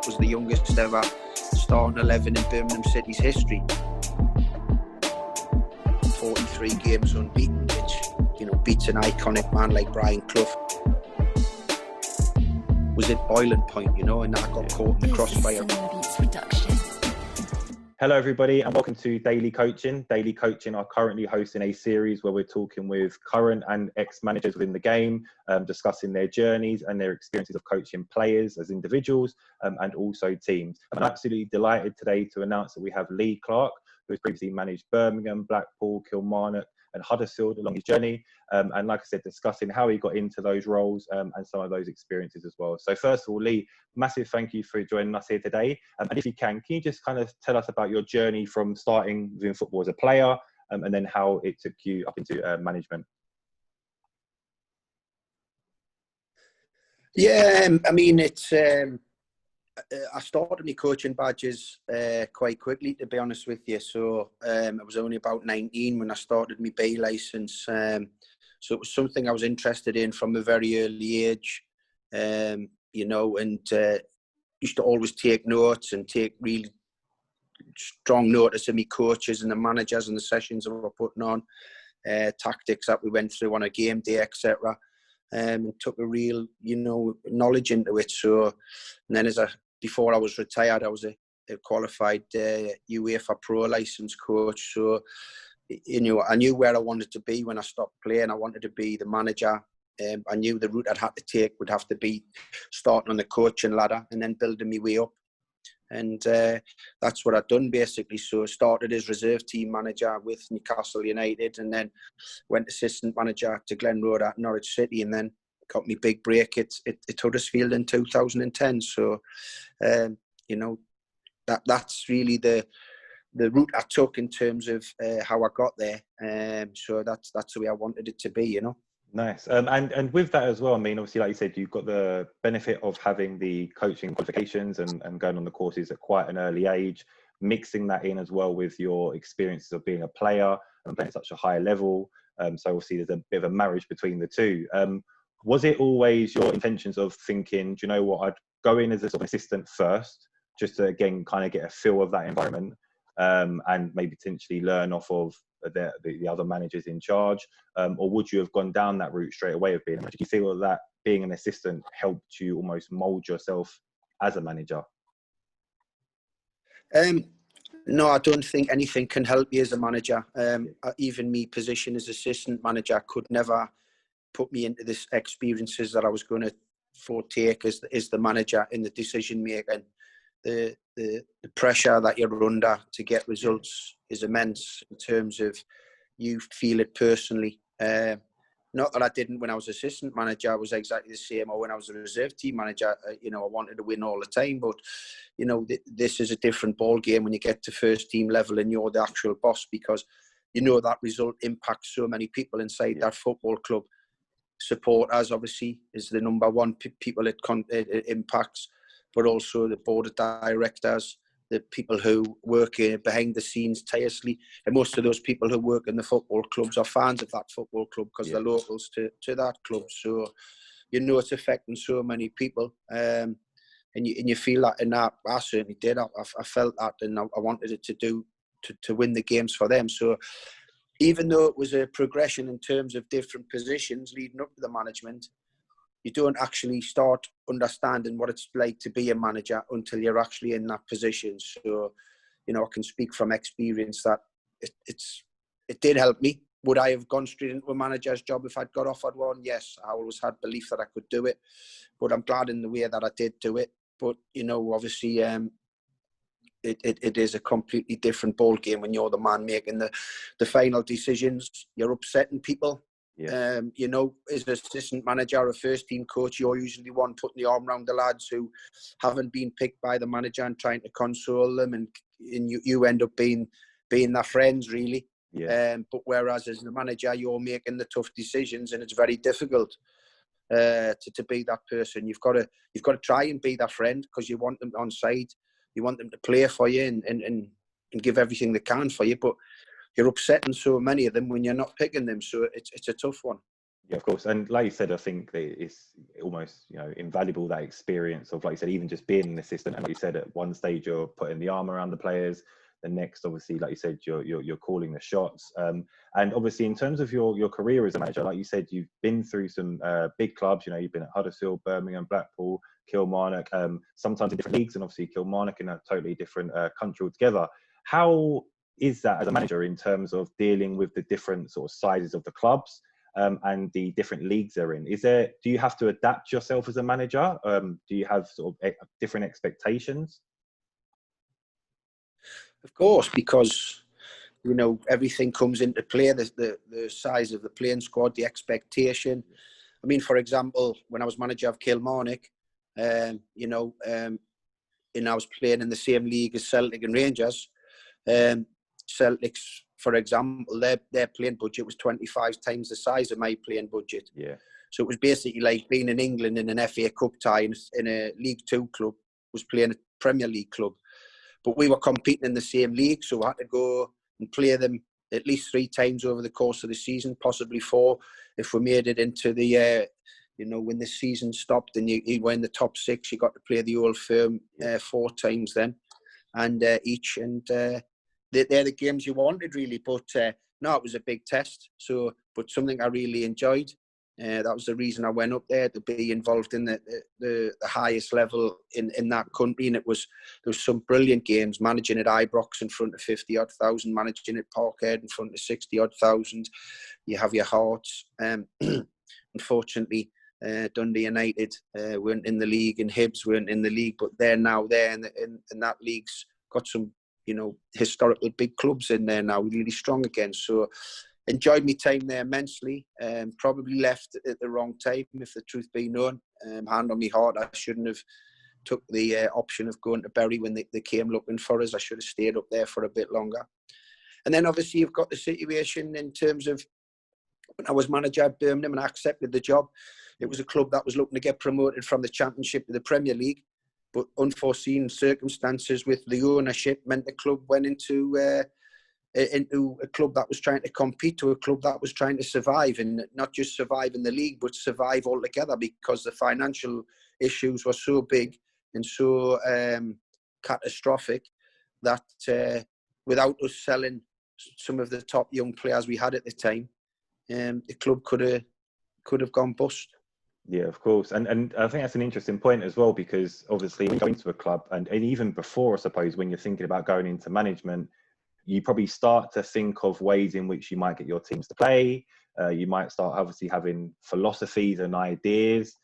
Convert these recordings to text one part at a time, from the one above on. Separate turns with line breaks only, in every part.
what was the youngest ever starting 11 in Birmingham City's history. 43 games unbeaten, which, you know, beats an iconic man like Brian Clough. Was at boiling point, you know, and I got caught in the crossfire.
Hello everybody and welcome to Daily Coaching. Daily Coaching are currently hosting a series where we're talking with current and ex-managers within the game, discussing their journeys and their experiences of coaching players as individuals and also teams. I'm absolutely delighted today to announce that we have Lee Clark, who has previously managed Birmingham, Blackpool, Kilmarnock and Huddersfield along his journey. And like I said, discussing how he got into those roles and some of those experiences as well. So first of all, Lee, massive thank you for joining us here today. And if you can you just kind of tell us about your journey from starting within football as a player and then how it took you up into management?
Yeah, I mean, it's... I started my coaching badges quite quickly, to be honest with you. So I was only about 19 when I started my B licence. So it was something I was interested in from a very early age, you know, and used to always take notes and take really strong notice of my coaches and the managers and the sessions that we were putting on, tactics that we went through on a game day, etc. And took a real, you know, knowledge into it. So, and then before I was retired, I was a qualified UEFA Pro licensed coach. So, you know, I knew where I wanted to be when I stopped playing. I wanted to be the manager. I knew the route I'd had to take would have to be starting on the coaching ladder and then building my way up. And that's what I'd done basically. So I started as reserve team manager with Newcastle United and then went assistant manager to Glen Road at Norwich City and then got me big break at Huddersfield in 2010. So, you know, that's really the route I took in terms of how I got there. So that's the way I wanted it to be, you know.
Nice. And with that as well, I mean, obviously, like you said, you've got the benefit of having the coaching qualifications and going on the courses at quite an early age, mixing that in as well with your experiences of being a player and playing at such a high level. So obviously there's a bit of a marriage between the two. Was it always your intentions of thinking, do you know what, I'd go in as a sort of assistant first, just to, again, kind of get a feel of that environment and maybe potentially learn off of the other managers in charge, or would you have gone down that route straight away of being a manager? Do you feel that being an assistant helped you almost mould yourself as a manager?
No, I don't think anything can help you as a manager. Even me position as assistant manager could never put me into this experiences that I was going to foretake as the manager in the decision making. The pressure that you're under to get results is immense in terms of you feel it personally. Not that I didn't when I was assistant manager, I was exactly the same, or when I was a reserve team manager, you know, I wanted to win all the time. But, you know, this is a different ball game when you get to first team level and you're the actual boss, because you know that result impacts so many people inside that football club. Supporters, obviously, is the number one people it impacts, but also the board of directors, the people who work behind the scenes tirelessly. And most of those people who work in the football clubs are fans of that football club because they're locals to that club. So, you know, it's affecting so many people. And you feel that, and I certainly did. I felt that, and I wanted it to win the games for them. So, even though it was a progression in terms of different positions leading up to the management, you don't actually start understanding what it's like to be a manager until you're actually in that position. So, you know, I can speak from experience that it did help me. Would I have gone straight into a manager's job if I'd got offered one? Yes, I always had belief that I could do it, but I'm glad in the way that I did do it. But, you know, obviously, it is a completely different ball game when you're the man making the final decisions. You're upsetting people. You know, as an assistant manager or a first team coach, you're usually the one putting the arm around the lads who haven't been picked by the manager and trying to console them, and you end up being their friends, really. But whereas as the manager, you're making the tough decisions, and it's very difficult to be that person. You've got to try and be their friend because you want them on side. You want them to play for you and give everything they can for you, but you're upsetting so many of them when you're not picking them. So it's a tough one.
Yeah, of course. And like you said, I think that it's almost, invaluable, that experience of, like you said, even just being an assistant. And like you said, at one stage you're putting the arm around the players. The next, obviously, like you said, you're calling the shots. And obviously, in terms of your career as a manager, like you said, you've been through some big clubs. You've been at Huddersfield, Birmingham, Blackpool, Kilmarnock, sometimes in different leagues, and obviously Kilmarnock in a totally different country altogether. How is that as a manager in terms of dealing with the different sort of sizes of the clubs? And the different leagues they're in? Do you have to adapt yourself as a manager? Do you have sort of different expectations?
Of course, because everything comes into play. The size of the playing squad, the expectation. I mean, for example, when I was manager of Kilmarnock, and I was playing in the same league as Celtic and Rangers. Celtic's, for example, their playing budget was 25 times the size of my playing budget.
Yeah.
So it was basically like being in England in an FA Cup tie in a League Two club was playing a Premier League club. But we were competing in the same league, so I had to go and play them at least 3 times over the course of the season, possibly 4 if we made it into the when the season stopped and you were in the top 6, you got to play the Old Firm 4 times then, and each, and they're the games you wanted, really. But no, it was a big test. So, but something I really enjoyed. That was the reason I went up there, to be involved in the highest level in that country. And there was some brilliant games, managing at Ibrox in front of 50-odd thousand, managing at Parkhead in front of 60-odd thousand. You have your hearts. Unfortunately, Dundee United weren't in the league, and Hibs weren't in the league, but they're now there, and that league's got some historical big clubs in there now, really strong again. So enjoyed my time there immensely. Probably left at the wrong time, if the truth be known. Hand on my heart, I shouldn't have took the option of going to Bury when they came looking for us. I should have stayed up there for a bit longer. And then obviously you've got the situation in terms of when I was manager at Birmingham and I accepted the job. It was a club that was looking to get promoted from the Championship to the Premier League, but unforeseen circumstances with the ownership meant the club went into a club that was trying to compete, to a club that was trying to survive, and not just survive in the league, but survive altogether, because the financial issues were so big and so catastrophic that without us selling some of the top young players we had at the time, the club could have gone bust.
Yeah, of course. And I think that's an interesting point as well, because obviously when you go into a club, and even before, I suppose, when you're thinking about going into management, you probably start to think of ways in which you might get your teams to play. You might start obviously having philosophies and ideas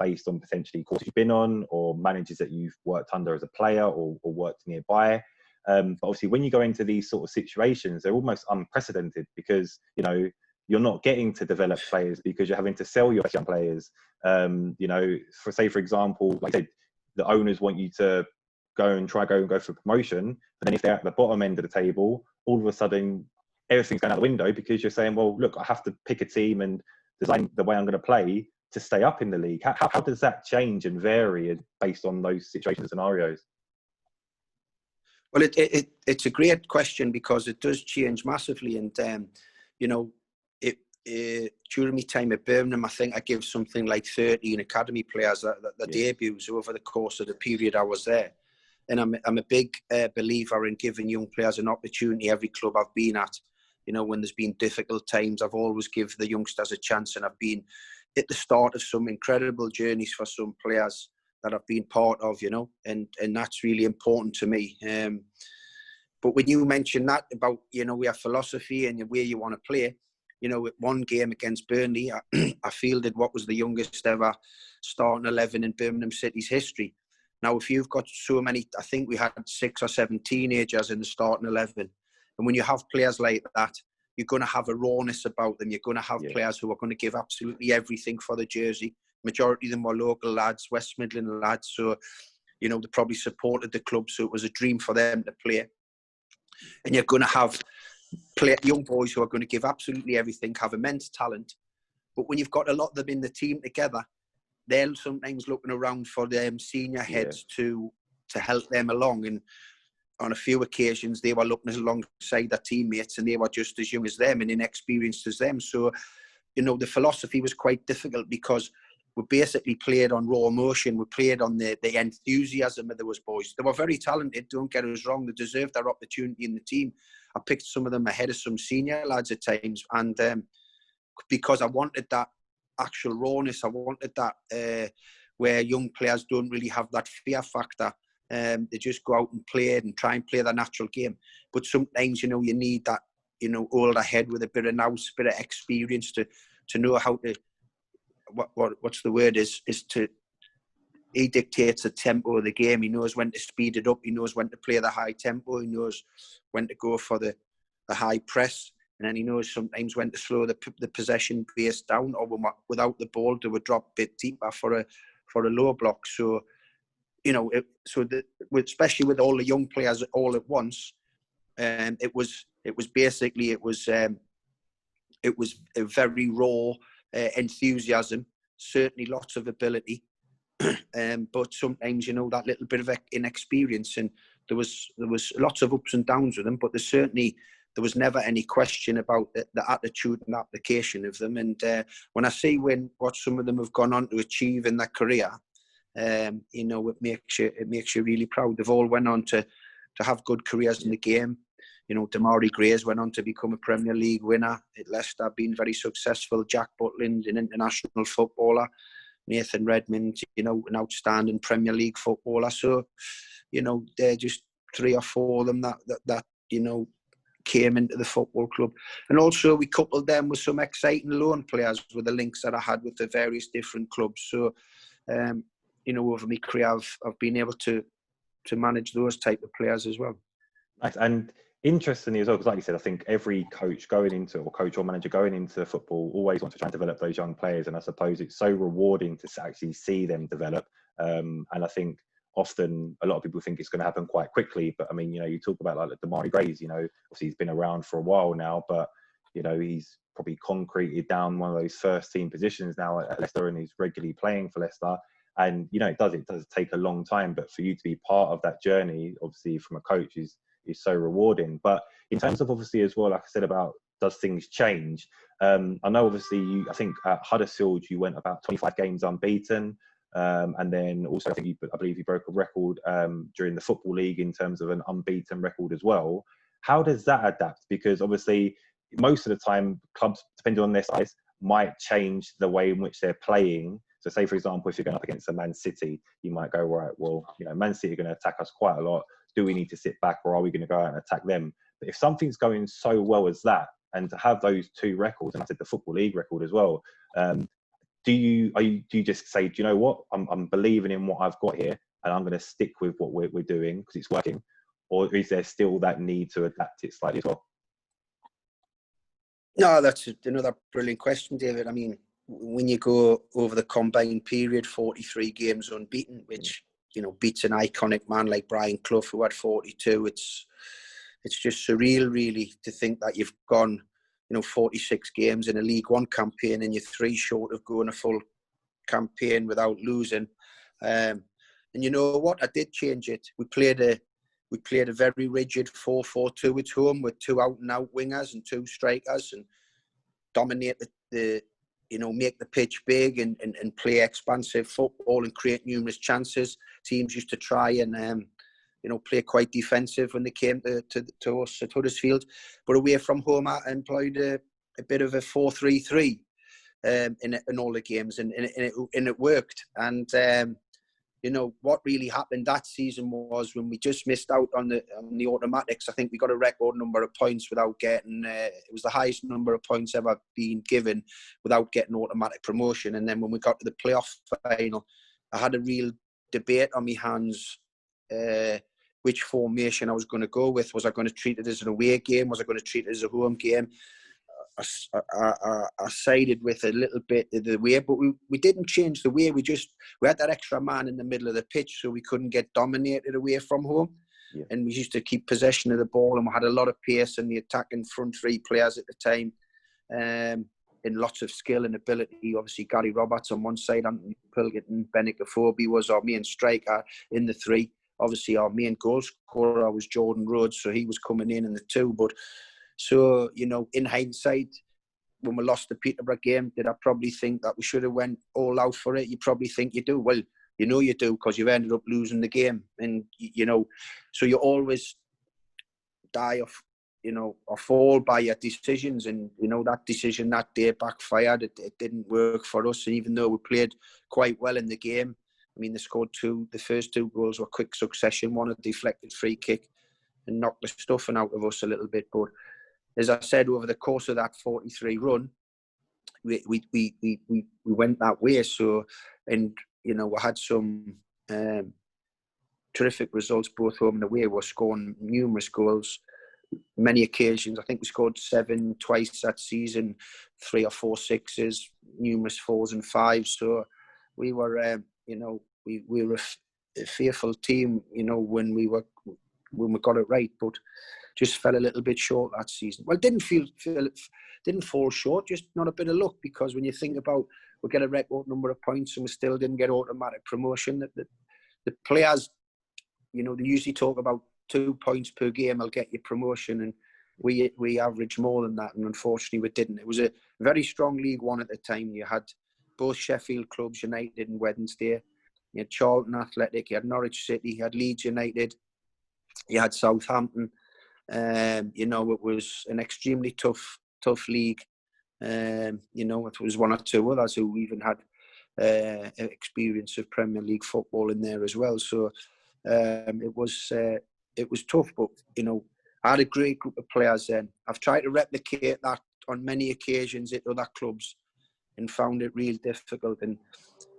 based on potentially courses you've been on, or managers that you've worked under as a player, or worked nearby. But obviously when you go into these sort of situations, they're almost unprecedented, because, you're not getting to develop players because you're having to sell your young players. For example, like I said, the owners want you to go for promotion, but then if they're at the bottom end of the table, all of a sudden everything's going out the window, because you're saying, well, look, I have to pick a team and design the way I'm going to play to stay up in the league. How does that change and vary based on those situations and scenarios?
Well, it's a great question, because it does change massively. And during my time at Birmingham, I think I gave something like 13 academy players that debuts over the course of the period I was there. And I'm a big believer in giving young players an opportunity. Every club I've been at, when there's been difficult times, I've always give the youngsters a chance, and I've been at the start of some incredible journeys for some players that I've been part of, and that's really important to me. But when you mention that about, we have philosophy and where you want to play, with one game against Burnley, I fielded what was the youngest ever starting 11 in Birmingham City's history. Now, if you've got so many, I think we had 6 or 7 teenagers in the starting 11. And when you have players like that, you're going to have a rawness about them. You're going to have players who are going to give absolutely everything for the jersey. Majority of them were local lads, West Midland lads. So, they probably supported the club. So it was a dream for them to play. And you're going to have young boys who are going to give absolutely everything, have immense talent. But when you've got a lot of them in the team together, they're sometimes looking around for them senior heads to help them along. And on a few occasions, they were looking alongside their teammates, and they were just as young as them and inexperienced as them. So, you know, the philosophy was quite difficult because we basically played on raw emotion. We played on the enthusiasm of those boys. They were very talented, don't get us wrong. They deserved their opportunity in the team. I picked some of them ahead of some senior lads at times. And because I wanted that actual rawness, I wanted that where young players don't really have that fear factor. They just go out and play it and try and play their natural game. But sometimes, you know, you need that, you know, older head with a bit of nous, a bit of experience to know how to, what's the word, is to, he dictates the tempo of the game. He knows when to speed it up. He knows when to play the high tempo. He knows when to go for the high press. And then he knows sometimes when to slow the possession pace down, or without the ball, do a drop a bit deeper for a low block. So, you know, especially with all the young players all at once, it was a very raw enthusiasm, certainly lots of ability, but sometimes, you know, that little bit of inexperience, and there was lots of ups and downs with them, but there was never any question about the attitude and application of them. And when I see what some of them have gone on to achieve in their career, you know, it makes you really proud. They've all went on to have good careers in the game. You know, Damari Gray's went on to become a Premier League winner at Leicester, been very successful. Jack Butland, an international footballer. Nathan Redmond, you know, an outstanding Premier League footballer. So, you know, they're just 3 or 4 of them that you know, came into the football club. And also we coupled them with some exciting loan players with the links that I had with the various different clubs. So, you know, over my career, I've been able to manage those type of players as well.
Nice. And interestingly as well, because like you said, I think every coach or manager going into football always wants to try and develop those young players. And I suppose it's so rewarding to actually see them develop. And I think often a lot of people think it's going to happen quite quickly. But I mean, you know, you talk about like Damari Gray's, you know, obviously he's been around for a while now, but, you know, he's probably concreted down one of those first team positions now at Leicester, and he's regularly playing for Leicester. And, you know, it does take a long time, but for you to be part of that journey, obviously from a coach is so rewarding. But in terms of obviously as well, like I said about does things change? I know obviously I think at Huddersfield you went about 25 games unbeaten, and then also I believe you broke a record during the Football League in terms of an unbeaten record as well. How does that adapt? Because obviously most of the time clubs, depending on their size, might change the way in which they're playing. So say for example, if you're going up against a Man City, you might go, right, well, you know, Man City are going to attack us quite a lot. Do we need to sit back, or are we going to go out and attack them? But if something's going so well as that, and to have those 2 records, and I said the Football League record as well, do you just say, do you know what, I'm believing in what I've got here, and I'm going to stick with what we're doing because it's working, or is there still that need to adapt it slightly as well?
No, that's another brilliant question, David. I mean, when you go over the combined period, 43 games unbeaten, which, you know, beats an iconic man like Brian Clough, who had 42. It's just surreal, really, to think that you've gone, you know, 46 games in a League One campaign, and you're 3 short of going a full campaign without losing. And you know what? I did change it. We played a very rigid 4-4-2 at home with 2 out-and-out wingers and 2 strikers, and dominate the you know, make the pitch big and play expansive football and create numerous chances. Teams used to try and, you know, play quite defensive when they came to us at Huddersfield. But away from home, I employed a bit of a 4-3-3 in all the games, and it worked. And, you know, what really happened that season was when we just missed out on the automatics. I think we got a record number of points without getting, it was the highest number of points ever been given without getting automatic promotion. And then when we got to the playoff final, I had a real debate on my hands which formation I was going to go with. Was I going to treat it as an away game? Was I going to treat it as a home game? I sided with a little bit of the way, but we didn't change the way. We had that extra man in the middle of the pitch, so we couldn't get dominated away from home. Yeah. And we used to keep possession of the ball, and we had a lot of pace in the attacking front 3 players at the time, and lots of skill and ability. Obviously, Gary Roberts on one side, and Pilkington, Benik Afobe was our main striker in the 3. Obviously, our main goal scorer was Jordan Rhodes, so he was coming in the 2. But so, you know, in hindsight, when we lost the Peterborough game, did I probably think that we should have went all out for it? You probably think you do. Well, you know you do, because you've ended up losing the game. And, you know, so you always die of, you know, or fall by your decisions. And, you know, that decision that day backfired. It didn't work for us. And even though we played quite well in the game, I mean, they scored the first 2 goals were quick succession. One a deflected free kick and knocked the stuffing out of us a little bit. But as I said, over the course of that 43 run, we went that way. So, and, you know, we had some terrific results both home and away. We're scoring numerous goals, many occasions. I think we scored 7 twice that season, 3 or 4 sixes, numerous 4s and 5s. So we were, you know, we were a fearful team, you know, when we got it right, but just fell a little bit short that season. Well, didn't fall short, just not a bit of luck, because when you think about, we get a record number of points and we still didn't get automatic promotion. The players, you know, they usually talk about 2 points per game will get you promotion, and we averaged more than that, and unfortunately we didn't. It was a very strong League One at the time. You had both Sheffield clubs, United and Wednesday. You had Charlton Athletic, you had Norwich City, you had Leeds United, you had Southampton. You know, it was an extremely tough league. You know, it was 1 or 2 others who even had experience of Premier League football in there as well. So it was tough, but, you know, I had a great group of players then. I've tried to replicate that on many occasions at other clubs and found it real difficult. And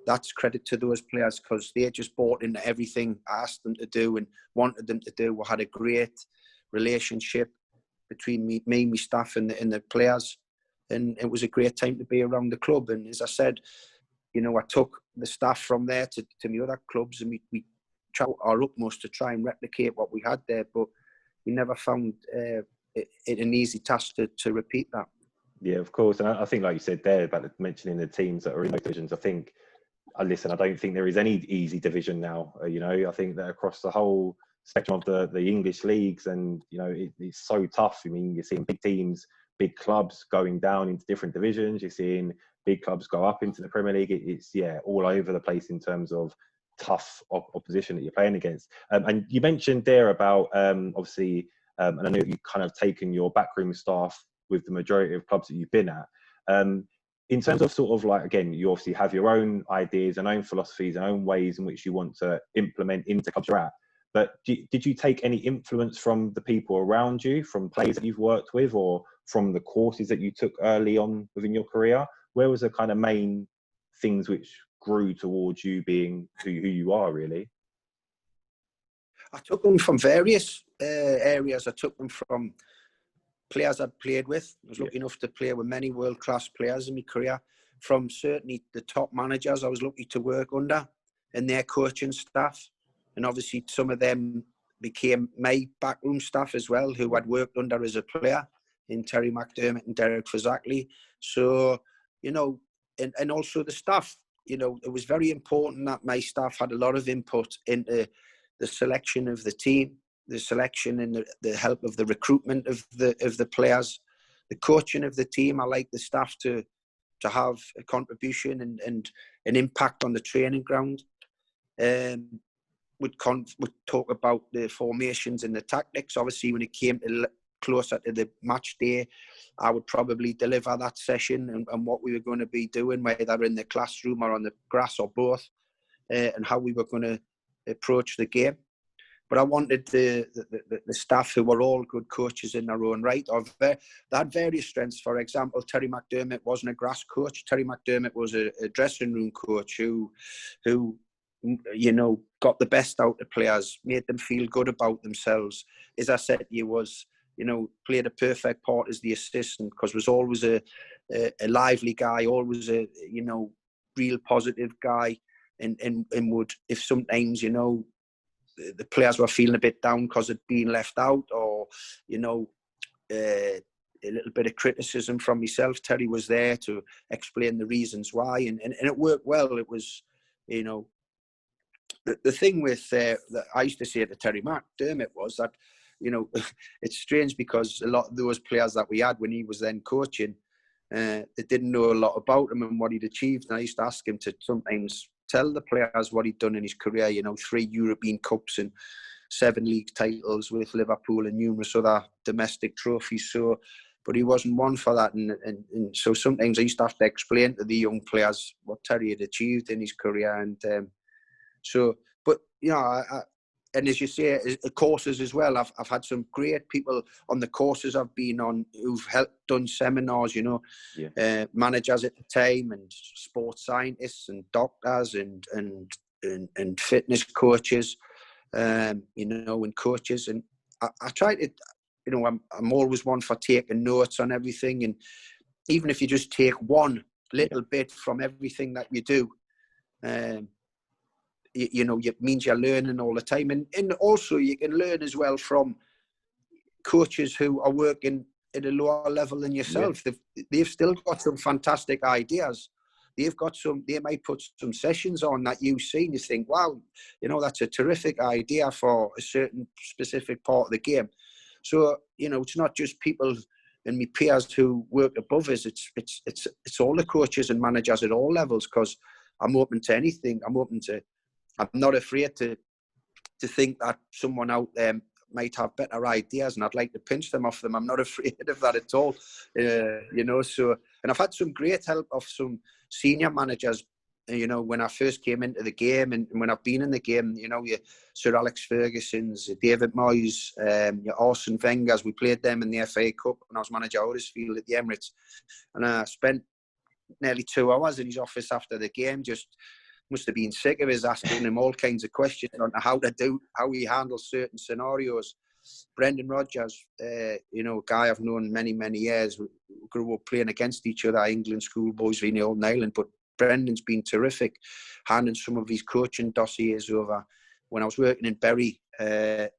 that's credit to those players, because they just bought into everything I asked them to do and wanted them to do. We had a great relationship between me, my staff and the players. And it was a great time to be around the club. And as I said, you know, I took the staff from there to the other clubs, and we tried our utmost to try and replicate what we had there. But we never found it an easy task to repeat that.
Yeah, of course. And I think, like you said there, about mentioning the teams that are in those divisions, I think, I don't think there is any easy division now. You know, I think that across the whole spectrum of the English leagues, and, you know, it's so tough. I mean, you're seeing big teams, big clubs going down into different divisions. You're seeing big clubs go up into the Premier League. It's all over the place in terms of tough opposition that you're playing against. And you mentioned there about, obviously, and I know you've kind of taken your backroom staff with the majority of clubs that you've been at. In terms of sort of like, again, you obviously have your own ideas and own philosophies and own ways in which you want to implement into clubs you're at. But did you take any influence from the people around you, from players that you've worked with, or from the courses that you took early on within your career? Where was the kind of main things which grew towards you being who you are, really?
I took them from various areas. I took them from players I'd played with. I was lucky enough to play with many world-class players in my career. From certainly the top managers I was lucky to work under and their coaching staff. And obviously some of them became my backroom staff as well, who I'd worked under as a player, in Terry McDermott and Derek Fazakli. So, you know, and also the staff, you know, it was very important that my staff had a lot of input into the selection of the team, the selection and the help of the recruitment of the players, the coaching of the team. I like the staff to have a contribution and an impact on the training ground. Would talk about the formations and the tactics. Obviously, when it came to closer to the match day, I would probably deliver that session and what we were going to be doing, whether in the classroom or on the grass or both, and how we were going to approach the game. But I wanted the staff, who were all good coaches in their own right, they had various strengths. For example, Terry McDermott wasn't a grass coach. Terry McDermott was a dressing room coach who, you know, got the best out of players, made them feel good about themselves. As I said, he was, you know, played a perfect part as the assistant, because was always a lively guy, always a, you know, real positive guy, and would, if sometimes, you know, the players were feeling a bit down because of being left out, or, you know, a little bit of criticism from myself, Terry was there to explain the reasons why, and it worked well. It was, you know, the thing with that I used to say to Terry McDermott was that, you know, it's strange because a lot of those players that we had when he was then coaching, they didn't know a lot about him and what he'd achieved. And I used to ask him to sometimes tell the players what he'd done in his career, 3 European Cups and 7 league titles with Liverpool and numerous other domestic trophies. So, but he wasn't one for that. And so sometimes I used to have to explain to the young players what Terry had achieved in his career. And but and as you say, courses as well. I've had some great people on the courses I've been on who've done seminars, managers at the time and sports scientists and doctors and fitness coaches, and coaches. And I try to, I'm always one for taking notes on everything. And even if you just take one little bit from everything that you do, it means you're learning all the time. And also you can learn as well from coaches who are working at a lower level than yourself. They've still got some fantastic ideas. They might put some sessions on that you've seen. You think, wow, that's a terrific idea for a certain specific part of the game. So, it's not just people and my peers who work above us. It's all the coaches and managers at all levels, because I'm open to anything. I'm not afraid to think that someone out there might have better ideas, and I'd like to pinch them off them. I'm not afraid of that at all, So, and I've had some great help of some senior managers, when I first came into the game, and when I've been in the game, your Sir Alex Ferguson's, David Moyes, your Arsene Wenger's. We played them in the FA Cup when I was manager of Huddersfield at the Emirates, and I spent nearly 2 hours in his office after the game. Just must have been sick of us asking him all kinds of questions on how he handles certain scenarios. Brendan Rodgers, a guy I've known many, many years. We grew up playing against each other, England schoolboys in the Old Ireland. But Brendan's been terrific, handing some of his coaching dossiers over. When I was working in Bury, lived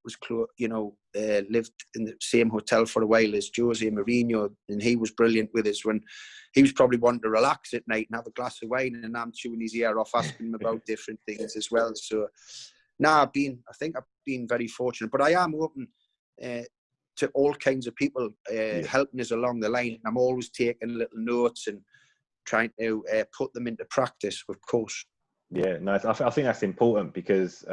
in the same hotel for a while as Jose Mourinho, and he was brilliant with us when he was probably wanting to relax at night and have a glass of wine, and I'm chewing his ear off, asking him about different things as well. So, I think I've been very fortunate, but I am open to all kinds of people helping us along the line. I'm always taking little notes and trying to put them into practice, of course.
Yeah, no, I think that's important because,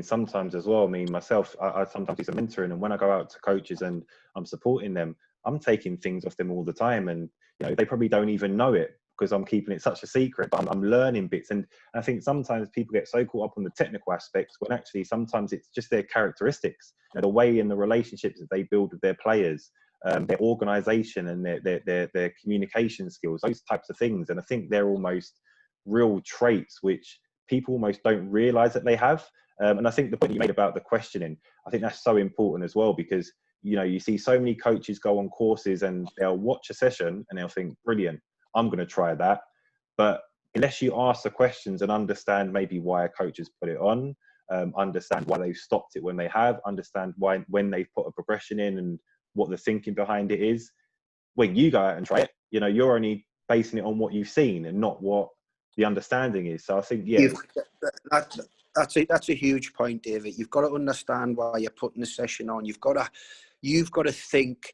sometimes as well, myself, I sometimes do some mentoring, and when I go out to coaches and I'm supporting them, I'm taking things off them all the time, and they probably don't even know it because I'm keeping it such a secret, but I'm learning bits. And I think sometimes people get so caught up on the technical aspects when actually sometimes it's just their characteristics, the way and the relationships that they build with their players, their organisation and their communication skills, those types of things. And I think they're almost real traits which people almost don't realise that they have. And I think the point you made about the questioning, I think that's so important as well, because you see so many coaches go on courses and they'll watch a session and they'll think, brilliant, I'm going to try that. But unless you ask the questions and understand maybe why a coach has put it on, understand why they've stopped it when they have, understand why when they've put a progression in and what the thinking behind it is, when you go out and try it, you're only basing it on what you've seen and not what the understanding is. So I think,
that's a huge point, David. You've got to understand why you're putting the session on. You've got to think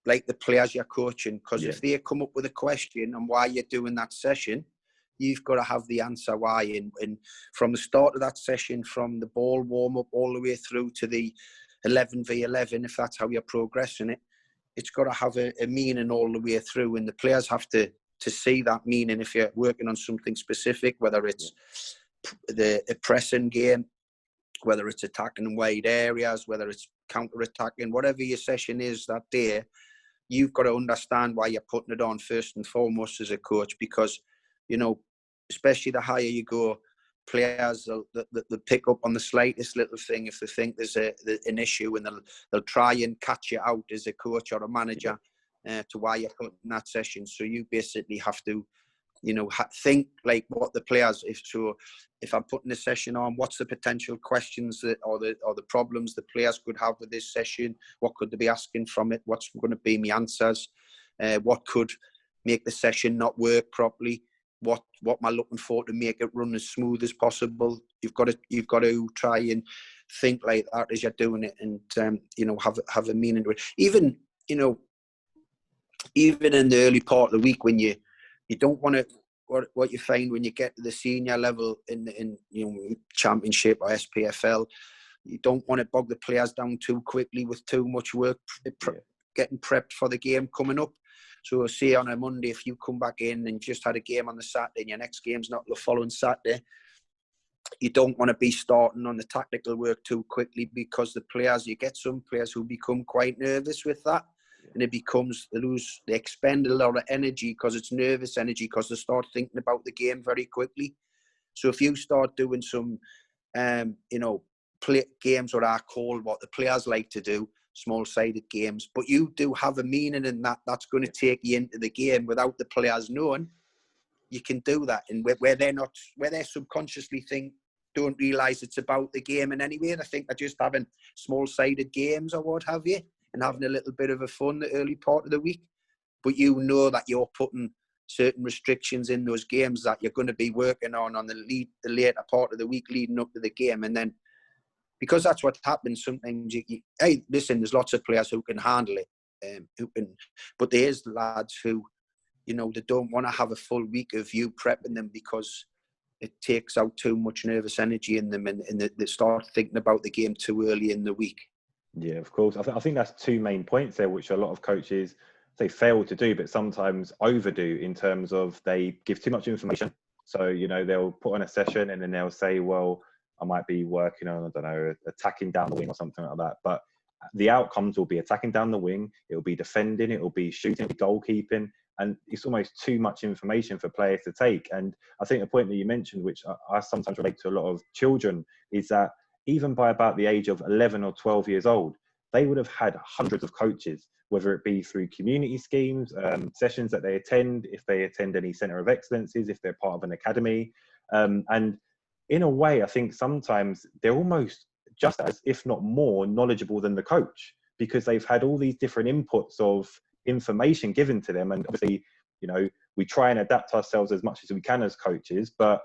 like the players you're coaching, because if they come up with a question on why you're doing that session, you've got to have the answer why. And from the start of that session, from the ball warm up all the way through to the 11v11, if that's how you're progressing it, it's got to have a meaning all the way through, and the players have to see that meaning. If you're working on something specific, whether it's the pressing game, whether it's attacking in wide areas, whether it's counter-attacking, whatever your session is that day, you've got to understand why you're putting it on first and foremost as a coach, because, especially the higher you go, players, they'll pick up on the slightest little thing if they think there's an issue, and they'll try and catch you out as a coach or a manager to why you're putting that session. So you basically have to, think like what the players. If I'm putting a session on, what's the potential questions or the problems the players could have with this session? What could they be asking from it? What's going to be my answers? What could make the session not work properly? What am I looking for to make it run as smooth as possible? You've got to try and think like that as you're doing it, and have a meaning to it. Even even in the early part of the week when you don't want to, what you find when you get to the senior level in Championship or SPFL, you don't want to bog the players down too quickly with too much work getting prepped for the game coming up. So say on a Monday, if you come back in and just had a game on the Saturday and your next game's not the following Saturday, you don't want to be starting on the tactical work too quickly, because the players, you get some players who become quite nervous with that. And they expend a lot of energy because it's nervous energy, because they start thinking about the game very quickly. So if you start doing some, games what I call what the players like to do, small-sided games, but you do have a meaning in that's going to take you into the game without the players knowing, you can do that. And where they're subconsciously don't realise it's about the game in any way. I think they're just having small-sided games or what have you, and having a little bit of a fun the early part of the week. But you know that you're putting certain restrictions in those games that you're going to be working on the later part of the week leading up to the game. And then, because that's what happens sometimes, there's lots of players who can handle it, but there's lads who, they don't want to have a full week of you prepping them, because it takes out too much nervous energy in them, and they start thinking about the game too early in the week.
Yeah, of course. I think that's two main points there, which a lot of coaches, they fail to do, but sometimes overdo, in terms of they give too much information. So, they'll put on a session and then they'll say, well, I might be working on, I don't know, attacking down the wing or something like that. But the outcomes will be attacking down the wing, it'll be defending, it'll be shooting, it'll be goalkeeping. And it's almost too much information for players to take. And I think the point that you mentioned, which I sometimes relate to a lot of children, is that even by about the age of 11 or 12 years old, they would have had hundreds of coaches, whether it be through community schemes, sessions that they attend, if they attend any centre of excellences, if they're part of an academy. And in a way, I think sometimes they're almost just as, if not more, knowledgeable than the coach, because they've had all these different inputs of information given to them. And obviously, we try and adapt ourselves as much as we can as coaches, but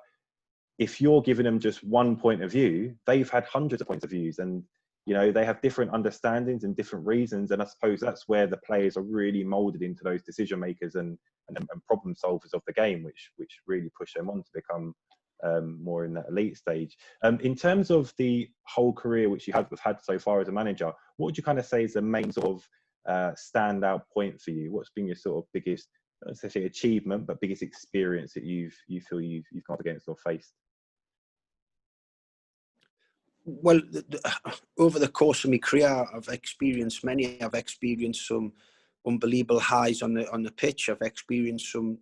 if you're giving them just one point of view, they've had hundreds of points of views, and they have different understandings and different reasons. And I suppose that's where the players are really molded into those decision makers and problem solvers of the game, which really push them on to become more in that elite stage. In terms of the whole career which you have had so far as a manager, what would you kind of say is the main sort of standout point for you? What's been your sort of biggest, let's say, achievement, but biggest experience that you feel you've come up against or faced?
Well, over the course of my career, I've experienced many. I've experienced some unbelievable highs on the pitch. I've experienced some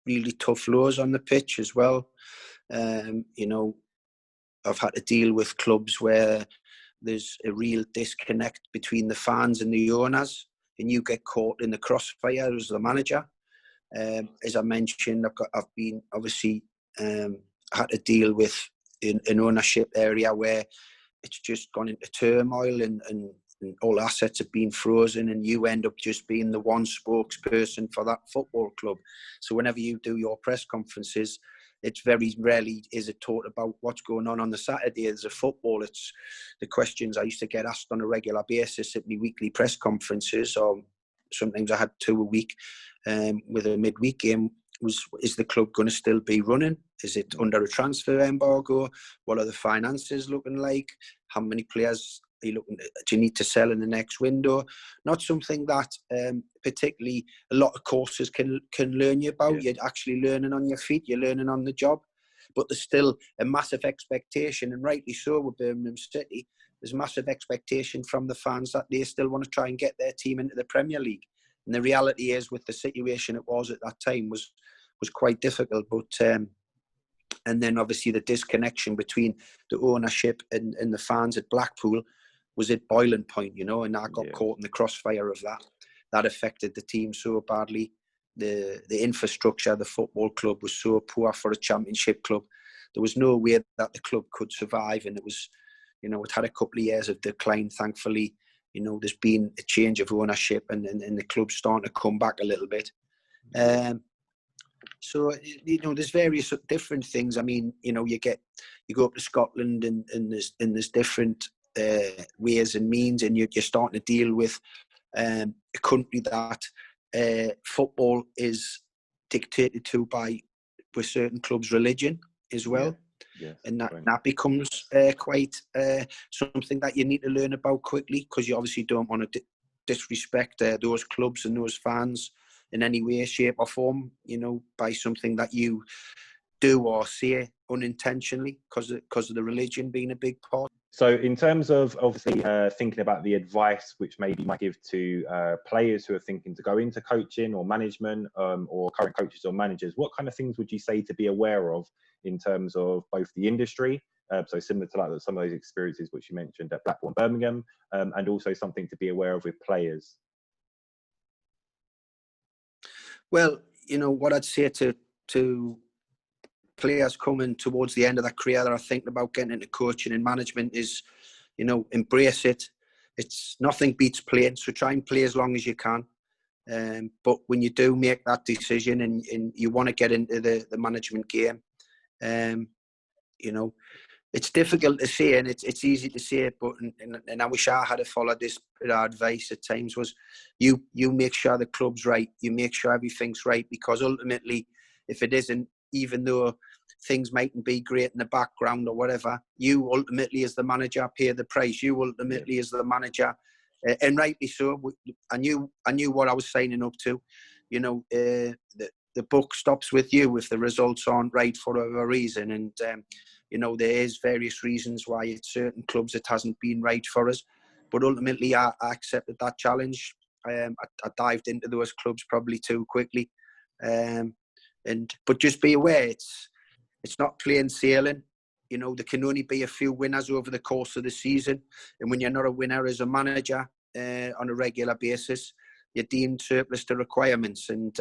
really tough lows on the pitch as well. I've had to deal with clubs where there's a real disconnect between the fans and the owners, and you get caught in the crossfire as the manager. As I mentioned, I've been obviously had to deal with an ownership area where it's just gone into turmoil and all assets have been frozen, and you end up just being the one spokesperson for that football club. So whenever you do your press conferences, it's very rarely is it taught about what's going on the Saturday as a football. It's the questions I used to get asked on a regular basis at my weekly press conferences, or sometimes I had 2 a week with a midweek game. Is the club going to still be running? Is it under a transfer embargo? What are the finances looking like? How many players are you looking? Do you need to sell in the next window? Not something that particularly a lot of courses can learn you about. Yeah. You're actually learning on your feet. You're learning on the job. But there's still a massive expectation, and rightly so with Birmingham City. There's massive expectation from the fans that they still want to try and get their team into the Premier League. And the reality is, with the situation it was at that time, was quite difficult. But and then obviously the disconnection between the ownership and the fans at Blackpool was at boiling point, and I got caught in the crossfire of that. That affected the team so badly. The infrastructure, the football club was so poor for a championship club. There was no way that the club could survive, and it was, it had a couple of years of decline. Thankfully, there's been a change of ownership, and the club's starting to come back a little bit. So, there's various different things. I mean, you go up to Scotland and there's different ways and means, and you're starting to deal with a country that football is dictated to by with certain clubs' religion as well.
Yes,
and that becomes quite something that you need to learn about quickly, because you obviously don't want to disrespect those clubs and those fans in any way, shape or form, by something that you do or say unintentionally, because of the religion being a big part.
So in terms of obviously thinking about the advice which maybe you might give to players who are thinking to go into coaching or management, or current coaches or managers, what kind of things would you say to be aware of in terms of both the industry, so similar to like some of those experiences which you mentioned at Blackpool and Birmingham, and also something to be aware of with players?
Well, what I'd say to players coming towards the end of their career that are thinking about getting into coaching and management is, embrace it. It's nothing beats playing, so try and play as long as you can. But when you do make that decision and you want to get into the management game, it's difficult to say, and it's easy to say, but and I wish I had followed this bit of advice at times, was you make sure the club's right, you make sure everything's right, because ultimately, if it isn't, even though things mightn't be great in the background or whatever, you ultimately as the manager pay the price. You ultimately as the manager, and rightly so. I knew what I was signing up to. The buck stops with you if the results aren't right for whatever reason, and there is various reasons why at certain clubs it hasn't been right for us. But ultimately, I accepted that challenge. I dived into those clubs probably too quickly. But just be aware, it's not plain sailing. There can only be a few winners over the course of the season, and when you're not a winner as a manager on a regular basis, you're deemed surplus to requirements, and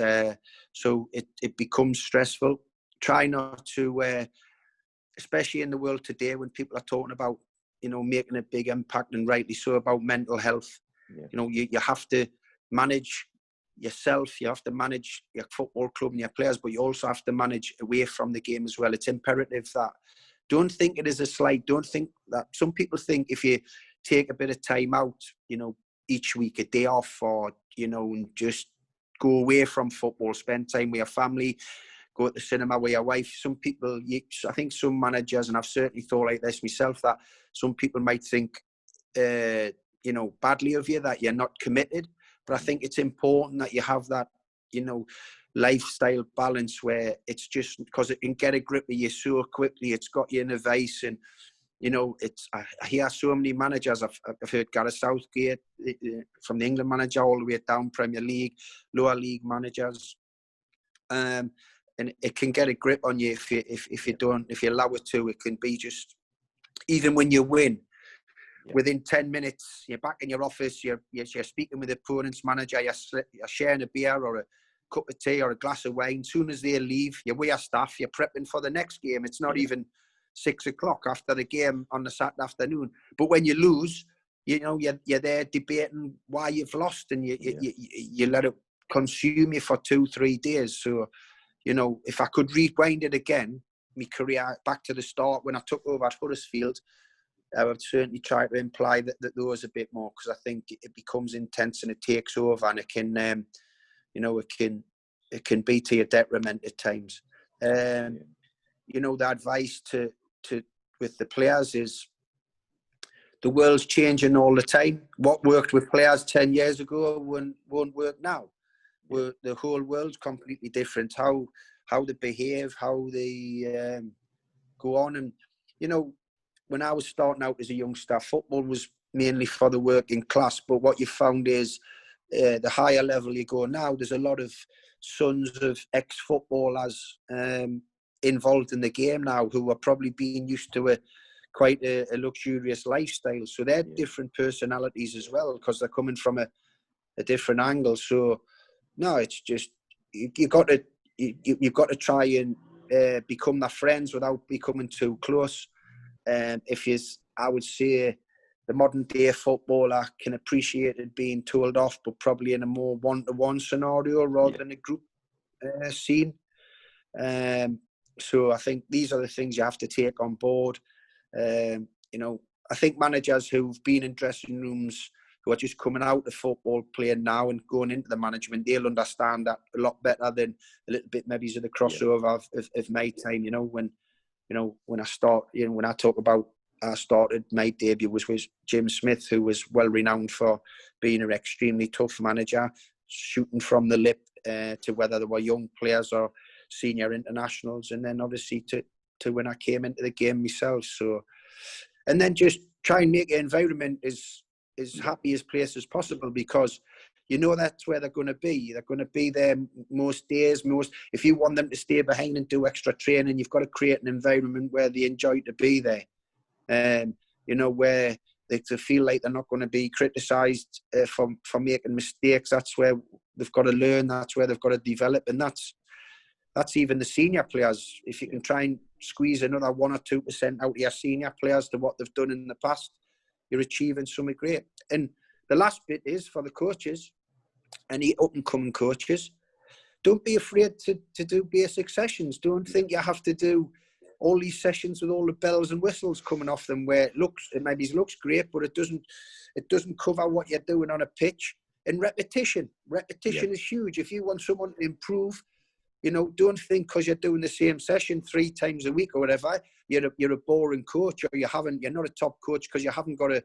so it becomes stressful. Try not to, especially in the world today when people are talking about making a big impact, and rightly so, about mental health. You have to manage yourself, you have to manage your football club and your players, but you also have to manage away from the game as well. It's imperative that, don't think it is a slight, don't think that, some people think if you take a bit of time out, each week, a day off, or and just go away from football, spend time with your family, go to the cinema with your wife. Some people, I think some managers, and I've certainly thought like this myself, that some people might think badly of you, that you're not committed. But I think it's important that you have that, lifestyle balance, where it's just because it can get a grip of you so quickly. It's got you in a vice, and I hear so many managers. I've heard Gareth Southgate, from the England manager all the way down Premier League, lower league managers, and it can get a grip on you if you allow it to. It can be just, even when you win. Within 10 minutes, you're back in your office, you're speaking with the opponent's manager, you're sharing a beer or a cup of tea or a glass of wine. As soon as they leave, you're with your staff, you're prepping for the next game. It's not even 6 o'clock after the game on the Saturday afternoon. But when you lose, you're there debating why you've lost, and you let it consume you for 2-3 days. So, if I could rewind it again, my career back to the start when I took over at Huddersfield, I would certainly try to imply that those a bit more, because I think it becomes intense and it takes over, and it can, it can be to your detriment at times. The advice to with the players is, the world's changing all the time. What worked with players 10 years ago won't work now. The whole world's completely different. How they behave, how they go on, and when I was starting out as a youngster, football was mainly for the working class. But what you found is, the higher level you go now, there's a lot of sons of ex-footballers involved in the game now, who are probably being used to quite a luxurious lifestyle. So they're different personalities as well, because they're coming from a different angle. So no, it's just you've got to try and become their friends without becoming too close. I would say the modern day footballer can appreciate it being told off, but probably in a more one-to-one scenario rather than a group scene. So I think these are the things you have to take on board. I think managers who've been in dressing rooms who are just coming out of football playing now and going into the management, they'll understand that a lot better than a little bit maybe of the crossover of my time. When I start, when I talk about I started, my debut was with Jim Smith, who was well renowned for being an extremely tough manager, shooting from the lip to whether they were young players or senior internationals, and then obviously to when I came into the game myself. So, and then just try and make the environment as happy as place as possible, because that's where they're going to be. They're going to be there most days. If you want them to stay behind and do extra training, you've got to create an environment where they enjoy to be there. Where they feel like they're not going to be criticised for making mistakes. That's where they've got to learn. That's where they've got to develop, and that's even the senior players. If you can try and squeeze another 1 or 2% out of your senior players to what they've done in the past, you're achieving something great. And the last bit is for the coaches, any up-and-coming coaches, don't be afraid to do basic sessions. Don't think you have to do all these sessions with all the bells and whistles coming off them, where it maybe looks great, but it doesn't cover what you're doing on a pitch. And repetition is huge. If you want someone to improve, don't think because you're doing the same session 3 times a week or whatever, you're a boring coach, or you're not a top coach because you haven't got a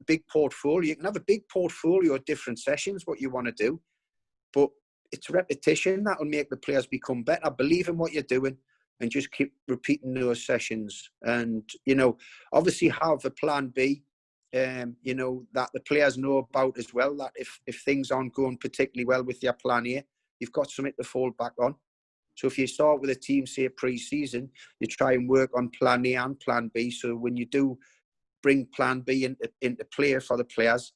big portfolio. You can have a big portfolio of different sessions, what you want to do, but it's repetition that will make the players become better. Believe in what you're doing and just keep repeating those sessions. And, obviously have a plan B, that the players know about as well, that if things aren't going particularly well with your plan A, you've got something to fall back on. So if you start with a team, say pre-season, you try and work on plan A and plan B. So when you do bring plan B into play for the players,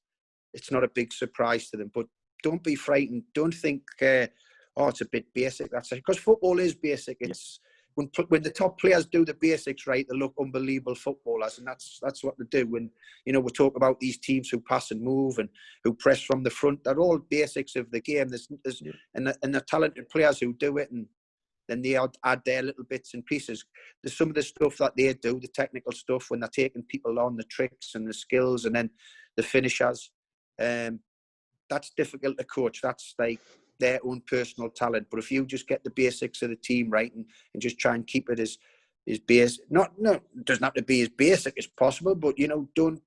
it's not a big surprise to them. But don't be frightened. Don't think, it's a bit basic. That's it. Because football is basic. It's when the top players do the basics right, they look unbelievable footballers, and that's what they do. When we talk about these teams who pass and move and who press from the front, they're all basics of the game. And the talented players who do it, and then they add their little bits and pieces. There's some of the stuff that they do, the technical stuff, when they're taking people on, the tricks and the skills, and then the finishers. That's difficult to coach. That's like their own personal talent. But if you just get the basics of the team right and just try and keep it as basic, it doesn't have to be as basic as possible, but don't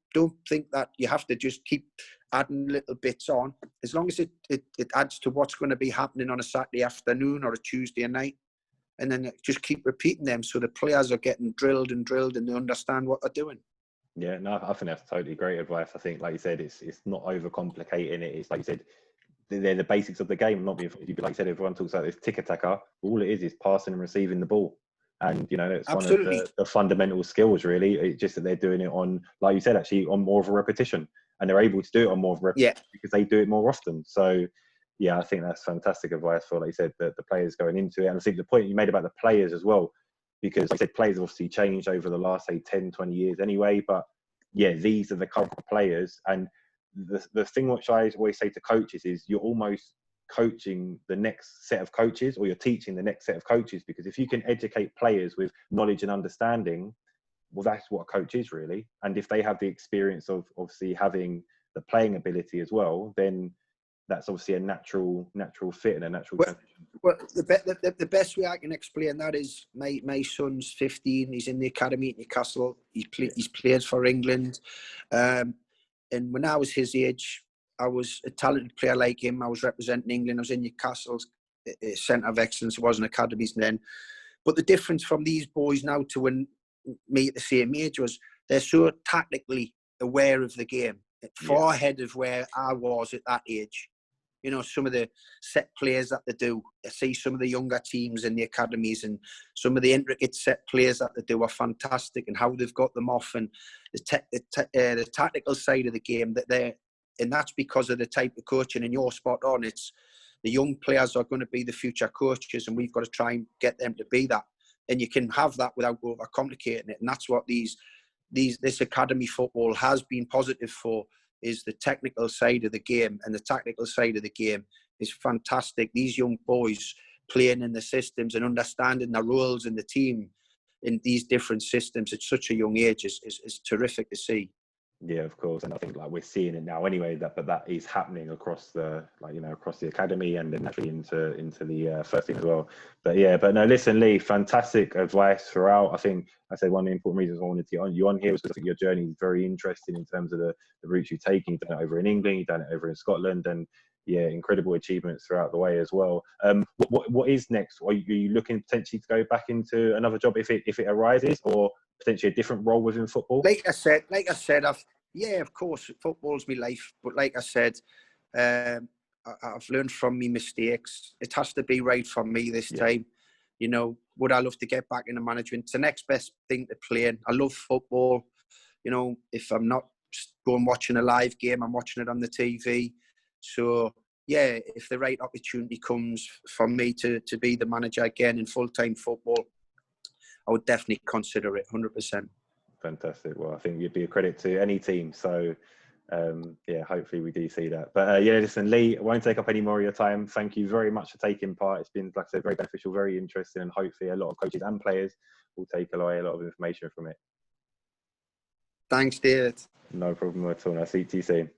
think that you have to just keep adding little bits on. As long as it adds to what's going to be happening on a Saturday afternoon or a Tuesday night, and then just keep repeating them so the players are getting drilled and they understand what they're doing.
Yeah, no, I think that's totally great advice. I think, like you said, it's not overcomplicating it. It's like you said, they're the basics of the game. Not being, like you said, everyone talks about this tick-a-tacker. All it is passing and receiving the ball. And, it's
Absolutely.
one of the fundamental skills, really. It's just that they're doing it on, like you said, actually on more of a repetition. And they're able to do it on more of a repetition because they do it more often. So, yeah, I think that's fantastic advice for, like you said, the players going into it. And I think the point you made about the players as well, because like I said, players have obviously changed over the last, say, 10, 20 years anyway. But, yeah, these are the current players. And the thing which I always say to coaches is you're almost coaching the next set of coaches, or you're teaching the next set of coaches, because if you can educate players with knowledge and understanding, well, that's what a coach is really. And if they have the experience of obviously having the playing ability as well, then that's obviously a natural fit and a natural transition.
Well, the best way I can explain that is my son's 15. He's in the academy at Newcastle. He's played for England. And when I was his age, I was a talented player like him. I was representing England. I was in Newcastle's centre of excellence. It wasn't academies then. But the difference from these boys now to when me at the same age was they're so tactically aware of the game, far ahead of where I was at that age. Some of the set plays that they do. I see some of the younger teams in the academies, and some of the intricate set plays that they do are fantastic, and how they've got them off, and the tactical side of the game and that's because of the type of coaching. And you're spot on. It's the young players are going to be the future coaches, and we've got to try and get them to be that. And you can have that without overcomplicating it. And that's what this academy football has been positive for, is the technical side of the game. And the tactical side of the game is fantastic. These young boys playing in the systems and understanding their roles in the team in these different systems at such a young age is terrific to see.
Yeah, of course, and I think like we're seeing it now anyway. That is happening across the across the academy and then naturally into the first team as well. But yeah, but no, listen, Lee, fantastic advice throughout. I think I said one of the important reasons I wanted to get you on here was because I think your journey is very interesting in terms of the routes you've taken. You've done it over in England, you've done it over in Scotland, and yeah, incredible achievements throughout the way as well. What is next? Are you looking potentially to go back into another job if it arises, or potentially a different role within football?
Like I said, of course, football's my life. But like I said, I've learned from my mistakes. It has to be right for me this time. You know, would I love to get back into management? It's the next best thing to playing. I love football. You know, if I'm not going watching a live game, I'm watching it on the TV. So, yeah, if the right opportunity comes for me to be the manager again in full-time football, I would definitely consider it 100%.
Fantastic. Well, I think you'd be a credit to any team. So, yeah, hopefully we do see that. But yeah, listen, Lee, I won't take up any more of your time. Thank you very much for taking part. It's been, like I said, very beneficial, very interesting, and hopefully a lot of coaches and players will take away a lot of information from it.
Thanks, David.
No problem at all. I'll see you soon.